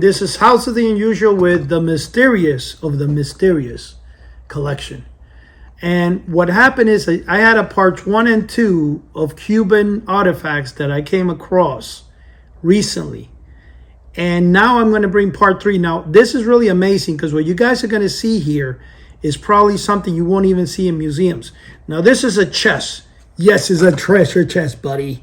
This is House of the Unusual with the Mysterious of the Mysterious collection. And what happened is I had a parts 1 and 2 of Cuban artifacts that I came across recently. And now I'm going to bring part 3. Now, this is really amazing because what you guys are going to see here is probably something you won't even see in museums. Now, this is a chest. Yes, it's a treasure chest, buddy.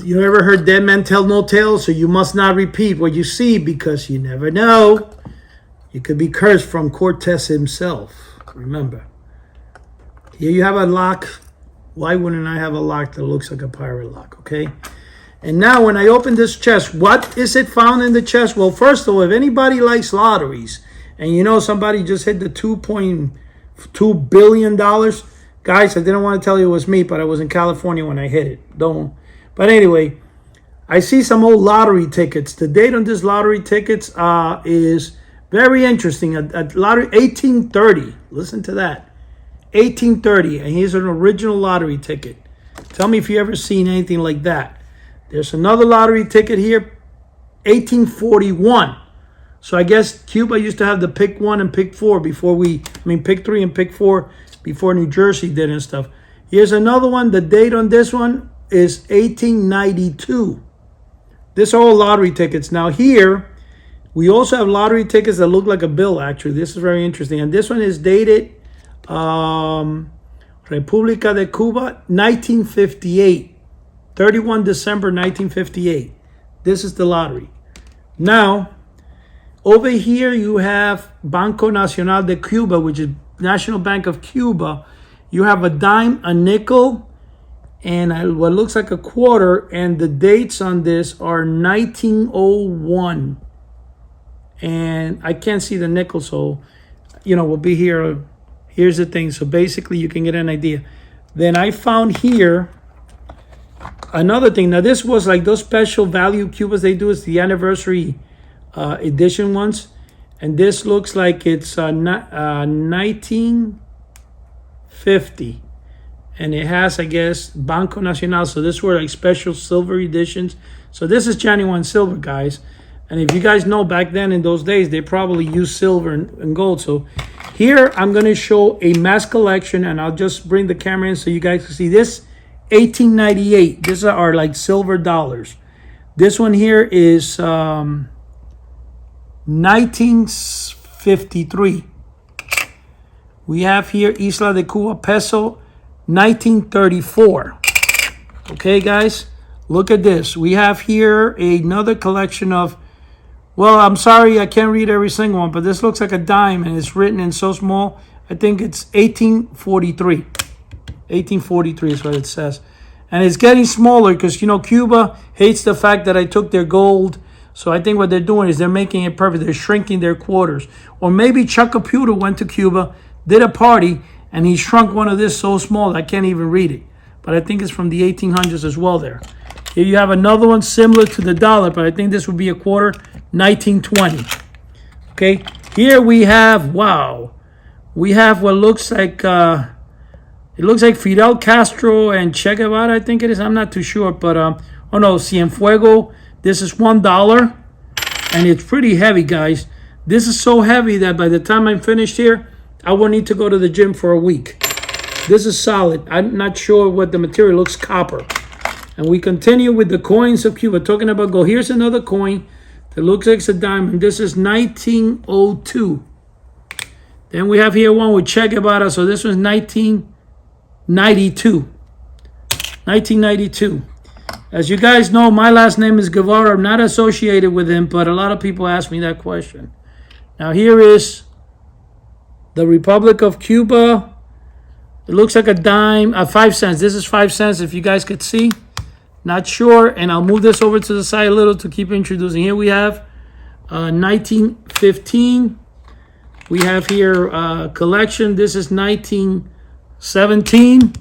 You ever heard dead men tell no tales? So you must not repeat what you see because you never know. You could be cursed from Cortez himself. Remember. Here you have a lock. Why wouldn't I have a lock that looks like a pirate lock, okay? And now when I open this chest, what is it found in the chest? Well, first of all, if anybody likes lotteries, and you know somebody just hit the $2.2 billion, guys, I didn't want to tell you it was me, but I was in California when I hit it. Don't. But anyway, I see some old lottery tickets. The date on this lottery tickets is very interesting. A lottery 1830. Listen to that. 1830. And here's an original lottery ticket. Tell me if you ever seen anything like that. There's another lottery ticket here. 1841. So I guess Cuba used to have the pick 1 and pick 4 before pick 3 and pick 4 before New Jersey did and stuff. Here's another one. The date on this one is 1892. This are all lottery tickets. Now here, we also have lottery tickets that look like a bill, actually. This is very interesting. And this one is dated República de Cuba, 1958. 31 December 1958. This is the lottery. Now, over here you have Banco Nacional de Cuba, which is National Bank of Cuba. You have a dime, a nickel, and what looks like a quarter, and the dates on this are 1901. And I can't see the nickel, so, we'll be here. Here's the thing. So basically, you can get an idea. Then I found here another thing. Now, this was like those special value Cubas they do. Is the anniversary edition ones. And this looks like it's 1950. And it has, I guess, Banco Nacional. So this were like special silver editions. So this is genuine silver, guys. And if you guys know, back then in those days, they probably used silver and gold. So here I'm going to show a mass collection. And I'll just bring the camera in so you guys can see this. 1898. These are like silver dollars. This one here is 1953. We have here Isla de Cuba peso. 1934. Okay, guys, look at this. We have here another collection of, well, I'm sorry, I can't read every single one, but this looks like a dime and it's written in so small. I think it's 1843. 1843 is what it says. And it's getting smaller because, Cuba hates the fact that I took their gold. So I think what they're doing is they're making it perfect. They're shrinking their quarters. Or maybe Chuck Caputo went to Cuba, did a party, and he shrunk one of this so small I can't even read it. But I think it's from the 1800s as well there. Here you have another one similar to the dollar, but I think this would be a quarter, 1920. Okay, here we have, wow. We have what looks like, it looks like Fidel Castro and Che Guevara, I think it is. I'm not too sure, but, oh no, Cienfuego. This is $1, and it's pretty heavy, guys. This is so heavy that by the time I'm finished here, I won't need to go to the gym for a week. This is solid. I'm not sure what the material looks, copper. And we continue with the coins of Cuba. Talking about gold. Here's another coin that looks like it's a diamond. This is 1902. Then we have here one with Che Guevara. So this was 1992. 1992. As you guys know, my last name is Guevara. I'm not associated with him, but a lot of people ask me that question. Now here is the Republic of Cuba. It looks like a dime, 5 cents. This is 5 cents, if you guys could see. Not sure. And I'll move this over to the side a little to keep introducing. Here we have 1915. We have here collection. This is 1917.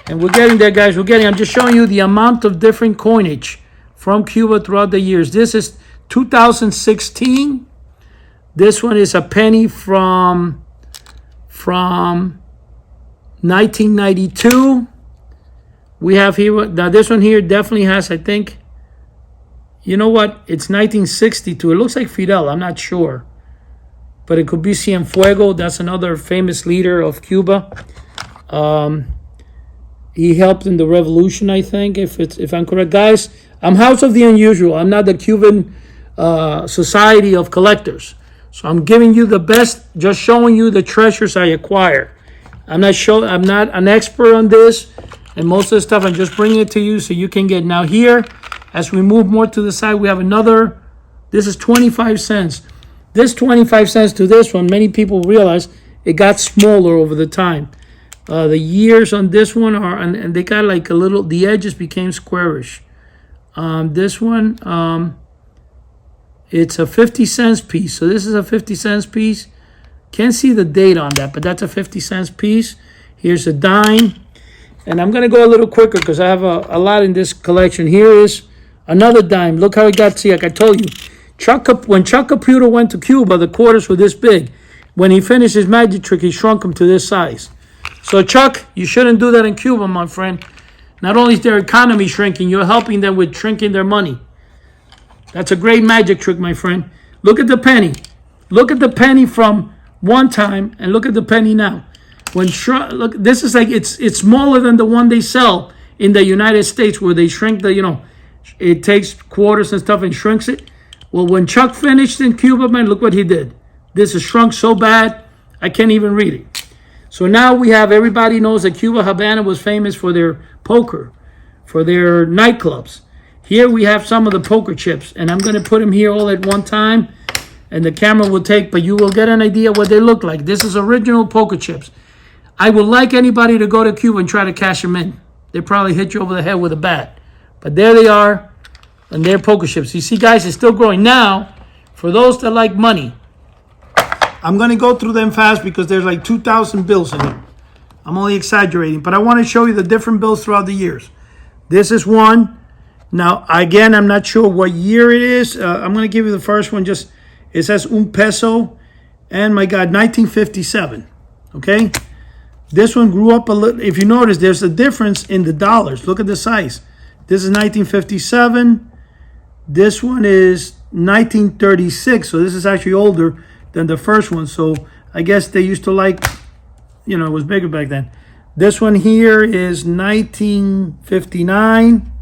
And we're getting there, guys. I'm just showing you the amount of different coinage from Cuba throughout the years. This is 2016. This one is a penny from 1992. We have here, now this one here definitely has, I think, You know what? It's 1962. It looks like Fidel. I'm not sure. But it could be Cienfuegos. That's another famous leader of Cuba. He helped in the revolution, I think, if I'm correct. Guys, I'm House of the Unusual. I'm not the Cuban Society of Collectors. So I'm giving you the best, just showing you the treasures I acquire. I'm not an expert on this, and most of the stuff I'm just bringing it to you so you can get. Now here, as we move more to the side, we have another. This is 25 cents. This 25 cents to this one, many people realize it got smaller over the time. The years on this one are, and they got like a little, the edges became squarish. This one, it's a 50 cents piece. So this is a 50 cents piece. Can't see the date on that, but that's a 50 cents piece. Here's a dime. And I'm going to go a little quicker because I have a lot in this collection. Here is another dime. Look how it got, see, like I told you. When Chuck Caputo went to Cuba, the quarters were this big. When he finished his magic trick, he shrunk them to this size. So, Chuck, you shouldn't do that in Cuba, my friend. Not only is their economy shrinking, you're helping them with shrinking their money. That's a great magic trick, my friend. Look at the penny. Look at the penny from one time, and look at the penny now. Look, this is like it's smaller than the one they sell in the United States, where they shrink the, it takes quarters and stuff and shrinks it. Well, when Chuck finished in Cuba, man, look what he did. This is shrunk so bad, I can't even read it. So now we have, everybody knows that Cuba Havana was famous for their poker, for their nightclubs. Here we have some of the poker chips, and I'm going to put them here all at one time, and the camera will take, but you will get an idea what they look like. This is original poker chips. I would like anybody to go to Cuba and try to cash them in. They probably hit you over the head with a bat. But there they are, and they're poker chips. You see, guys, it's still growing. Now, for those that like money, I'm going to go through them fast because there's like 2,000 bills in here. I'm only exaggerating, but I want to show you the different bills throughout the years. This is one. Now, again, I'm not sure what year it is. I'm going to give you the first one. Just it says un peso, and my God, 1957. Okay, this one grew up a little. If you notice, there's a difference in the dollars. Look at the size. This is 1957. This one is 1936. So this is actually older than the first one. So I guess they used to like, it was bigger back then. This one here is 1959.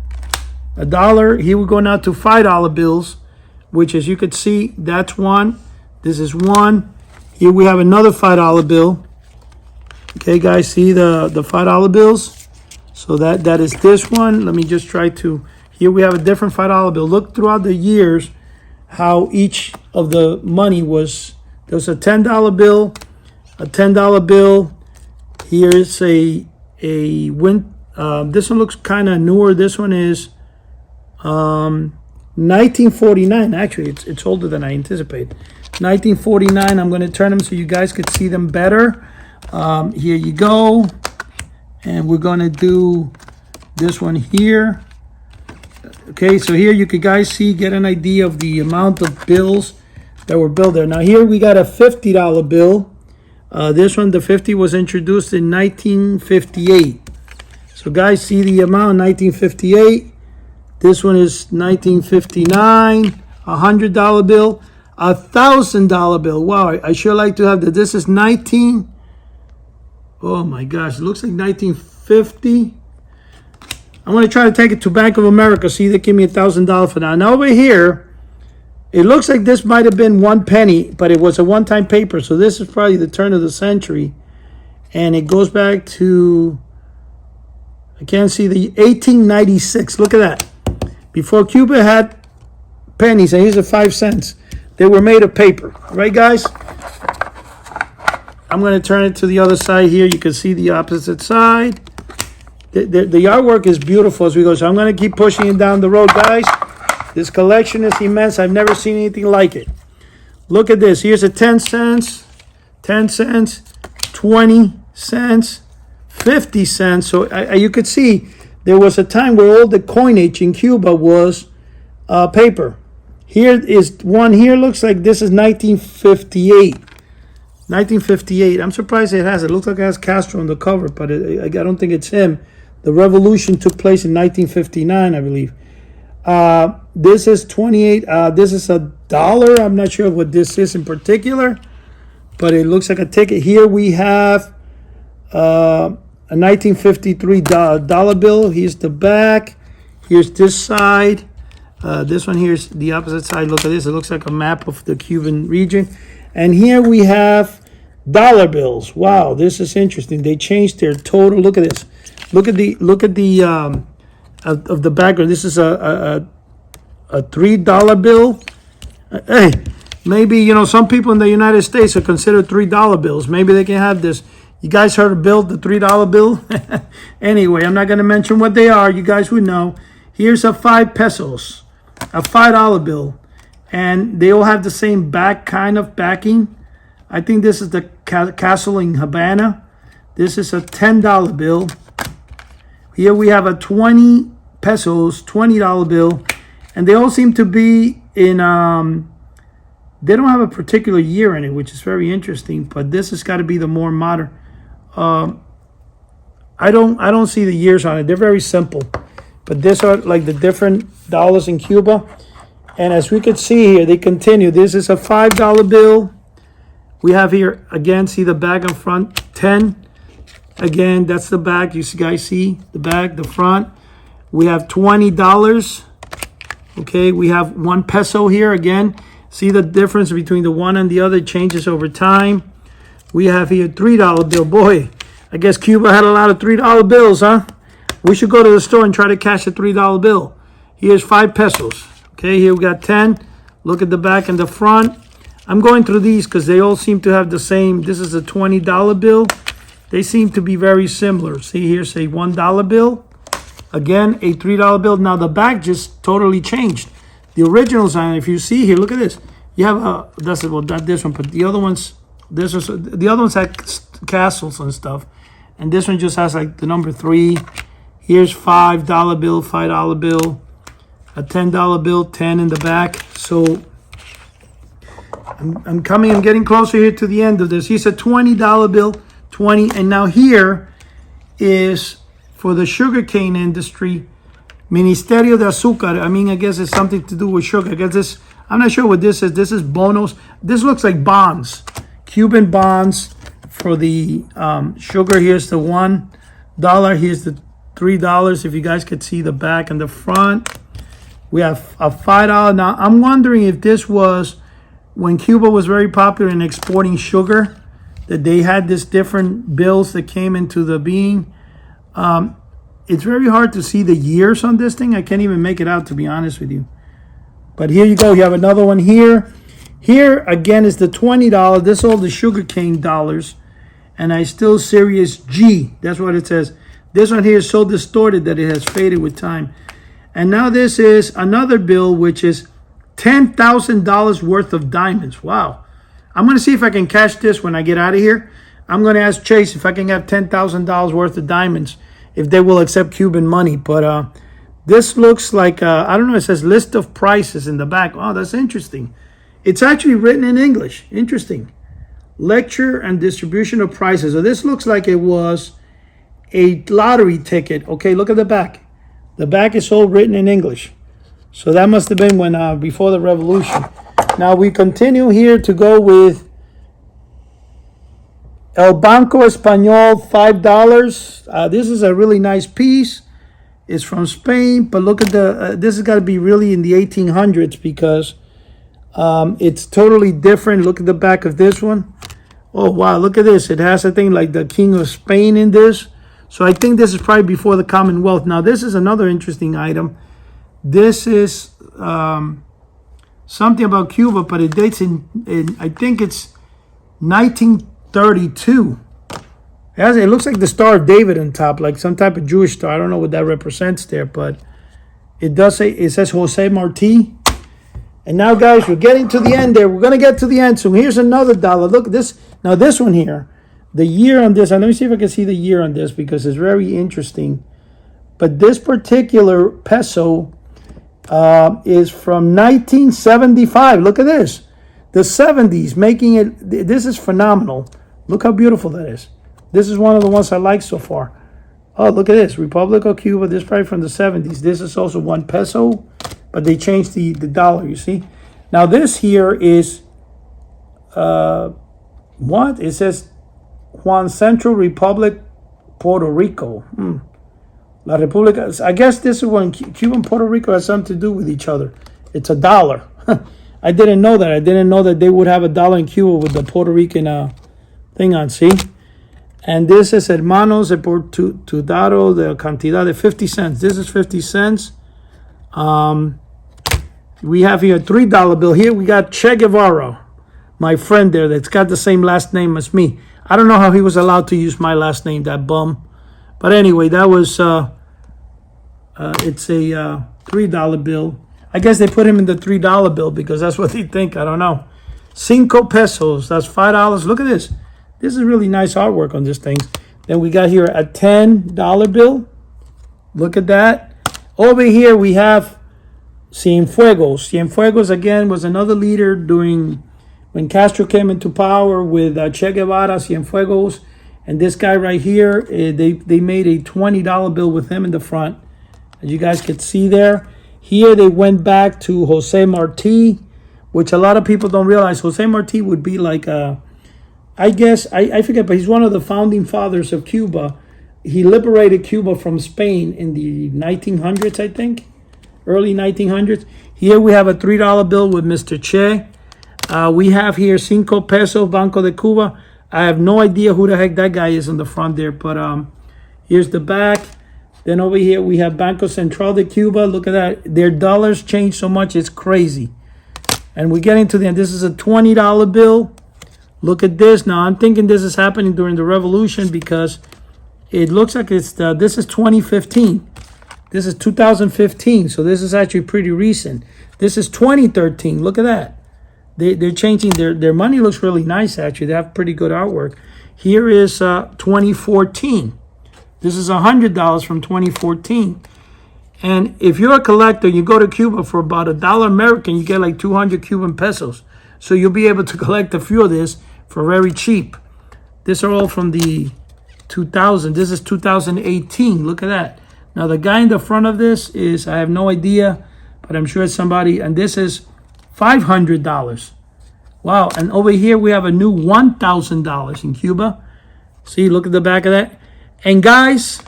A dollar. Here we go now to $5 bills, which, as you could see, that's one. This is one. Here we have another $5 bill. Okay, guys, see the $5 bills? So that is this one. Let me just try to. Here we have a different $5 bill. Look throughout the years how each of the money was. There's a $10 bill, a $10 bill. Here's this one looks kind of newer. This one is 1949. Actually, it's older than I anticipated. 1949. I'm going to turn them so you guys could see them better. Here you go. And we're going to do this one here. Okay, so here you could guys get an idea of the amount of bills that were billed there. Now here we got a $50 bill. This one, the 50 was introduced in 1958. So guys, see the amount, 1958. This one is 1959, $100 bill, $1,000 bill. Wow, I sure like to have that. This is oh my gosh, it looks like 1950. I'm going to try to take it to Bank of America, see they give me $1,000 for that. Now over here, it looks like this might have been 1 penny, but it was a one-time paper. So this is probably the turn of the century. And it goes back to, I can't see, the 1896. Look at that. Before Cuba had pennies, and here's the 5 cents. They were made of paper. Right, guys? I'm going to turn it to the other side here. You can see the opposite side. The artwork is beautiful as we go. So I'm going to keep pushing it down the road, guys. This collection is immense. I've never seen anything like it. Look at this. Here's a 10 cents, 10 cents, 20 cents, 50 cents. So you could see there was a time where all the coinage in Cuba was paper. Here is one here. Looks like this is 1958. 1958. I'm surprised it has. It looks like it has Castro on the cover, but I don't think it's him. The revolution took place in 1959, I believe. This is 28. This is $1. I'm not sure what this is in particular, but it looks like a ticket. Here we have a 1953 dollar bill. Here's the back. Here's this side. This one here is the opposite side. Look at this. It looks like a map of the Cuban region. And here we have dollar bills. Wow, this is interesting. They changed their total. Look at this. Look at the of the background. This is a $3 bill. Hey, maybe some people in the United States are considered $3 bills. Maybe they can have this. You guys heard of the $3 bill? Anyway, I'm not going to mention what they are. You guys would know. Here's a 5 pesos, a $5 bill, and they all have the same kind of backing. I think this is the castle in Havana. This is a $10 bill. Here we have a 20 pesos, $20 bill, and they all seem to be in. They don't have a particular year in it, which is very interesting. But this has got to be the more modern. I don't see the years on it. They're very simple. But these are like the different dollars in Cuba. And as we could see here, they continue. This is a $5 bill. We have here, again, see the back and front, 10. Again, that's the back. You guys see the back, the front. We have $20. Okay, we have 1 peso here. Again, see the difference between the one and the other. It changes over time. We have here $3 bill. Boy, I guess Cuba had a lot of $3 bills, huh? We should go to the store and try to cash a $3 bill. Here's 5 pesos. Okay, here we got 10. Look at the back and the front. I'm going through these because they all seem to have the same. This is a $20 bill. They seem to be very similar. See here, say $1 bill. Again, a $3 bill. Now the back just totally changed. The originals, and if you see here, look at this. You have not this one, but the other ones. The other ones had castles and stuff, and this one just has like the number 3. Here's $5 bill, $5 bill, a $10 bill, 10 in the back. So I'm getting closer here to the end of this. Here's a $20 bill, 20, and now here is for the sugarcane industry, Ministerio de Azúcar. I guess it's something to do with sugar. I guess this, I'm not sure what this is. This is bonos. This looks like bonds, Cuban bonds for the sugar. Here's the $1. Here's the $3. If you guys could see the back and the front. We have a $5. Now, I'm wondering if this was when Cuba was very popular in exporting sugar, that they had this different bills that came into the being. It's very hard to see the years on this thing. I can't even make it out, to be honest with you. But here you go. You have another one here. Here, again, is the $20. This is all the sugarcane dollars. And I still Series G. That's what it says. This one here is so distorted that it has faded with time. And now this is another bill, which is $10,000 worth of diamonds. Wow. I'm going to see if I can cash this when I get out of here. I'm going to ask Chase if I can have $10,000 worth of diamonds, if they will accept Cuban money. But this looks like, I don't know, it says list of prices in the back. Oh, that's interesting. It's actually written in English. Interesting. Lecture and distribution of prices. So this looks like it was a lottery ticket. Okay, look at the back. The back is all written in English. So that must have been when before the revolution. Now we continue here to go with El Banco Español, $5. This is a really nice piece. It's from Spain, but look at the, this has got to be really in the 1800s because it's totally different. Look at the back of this one. Oh, wow, look at this. It has a thing like the King of Spain in this. So I think this is probably before the Commonwealth. Now, this is another interesting item. This is something about Cuba, but it dates in I think it's 1932. It looks like the Star of David on top, like some type of Jewish star. I don't know what that represents there, but it does say, it says Jose Marti. And now, guys, we're getting to the end there. We're going to get to the end. So here's another dollar. Look at this. Now, this one here, the year on this, and let me see if I can see the year on this because it's very interesting. But this particular peso is from 1975. Look at this. The 70s, making it, this is phenomenal. Look how beautiful that is. This is one of the ones I like so far. Oh, look at this. Republic of Cuba. This is probably from the 70s. This is also 1 peso, but they changed the dollar, you see. Now this here is, what? It says Juan Central Republic, Puerto Rico. La República. I guess this is when Cuba and Puerto Rico has something to do with each other. It's a dollar. I didn't know that. I didn't know that they would have a dollar in Cuba with the Puerto Rican thing on, see? And this is Hermanos de Portudaro de Cantidad de 50 cents. This is 50 cents. We have here a $3 bill. Here we got Che Guevara, my friend there that's got the same last name as me. I don't know how he was allowed to use my last name, that bum. But anyway, that was, it's a $3 bill. I guess they put him in the $3 bill because that's what they think. I don't know. 5 pesos. That's $5. Look at this. This is really nice artwork on this thing. Then we got here a $10 bill. Look at that. Over here we have Cienfuegos. Cienfuegos, again, was another leader during when Castro came into power with Che Guevara, Cienfuegos. And this guy right here, they made a $20 bill with him in the front. As you guys could see there. Here they went back to Jose Marti, which a lot of people don't realize. Jose Marti would be like, I guess, I forget, but he's one of the founding fathers of Cuba. He liberated Cuba from Spain in the 1900s, I think. Early 1900s. Here we have a $3 bill with Mr. Che. We have here 5 pesos, Banco de Cuba. I have no idea who the heck that guy is in the front there, but here's the back. Then over here we have Banco Central de Cuba. Look at that. Their dollars changed so much, it's crazy. And we get into the end. This is a $20 bill. Look at this. Now I'm thinking this is happening during the revolution because it looks like it's this is 2015. This is 2015, so this is actually pretty recent. This is 2013. Look at that. They're changing their money. Looks really nice, actually. They have pretty good artwork. Here is 2014. This is $100 from 2014. And if you're a collector, you go to Cuba for about $1 American, you get like 200 Cuban pesos. So you'll be able to collect a few of this for very cheap. These are all from the 2000. This is 2018. Look at that. Now the guy in the front of this is, I have no idea, but I'm sure it's somebody. And this is $500. Wow. And over here we have a new $1,000 in Cuba. See, look at the back of that. And guys,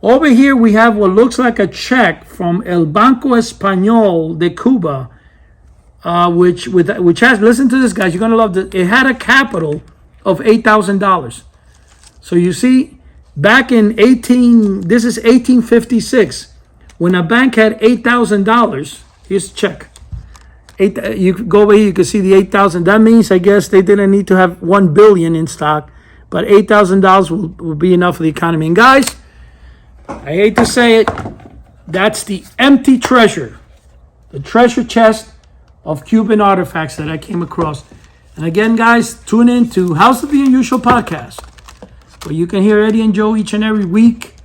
over here we have what looks like a check from El Banco Español de Cuba, which has, listen to this, guys, you're gonna love this. It had a capital of $8,000. So you see, back in this is 1856, when a bank had $8,000. Here's a check. You go over here, you can see the 8,000. That means, I guess, they didn't need to have 1 billion in stock, but $8,000 will be enough for the economy. And guys, I hate to say it, that's the empty treasure, the treasure chest of Cuban artifacts that I came across. And again, guys, tune in to House of the Unusual podcast, where you can hear Eddie and Joe each and every week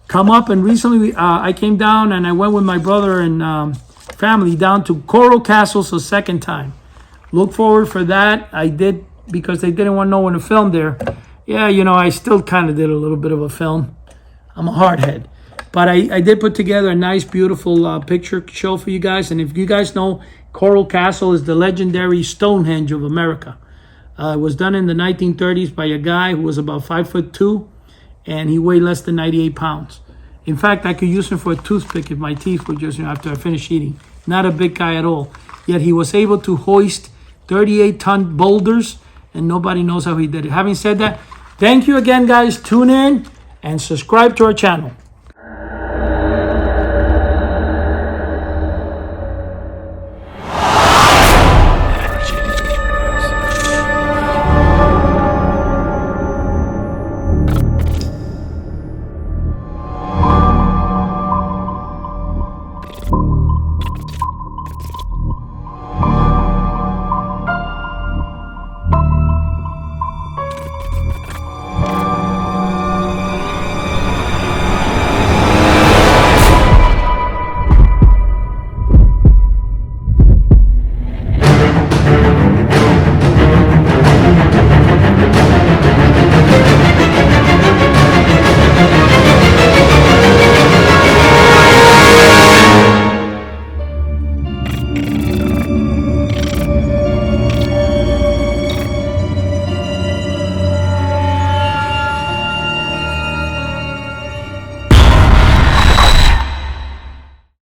come up. And recently I came down and I went with my brother and family down to Coral Castles a second time. Look forward for that. I did, because they didn't want no one to film there. Yeah, you know, I still kind of did a little bit of a film. I'm a hardhead. But I did put together a nice, beautiful picture show for you guys. And if you guys know, Coral Castle is the legendary Stonehenge of America. It was done in the 1930s by a guy who was about 5'2", and he weighed less than 98 pounds. In fact, I could use him for a toothpick if my teeth were just, after I finished eating. Not a big guy at all. Yet he was able to hoist 38-ton boulders, and nobody knows how he did it. Having said that, thank you again, guys. Tune in and subscribe to our channel.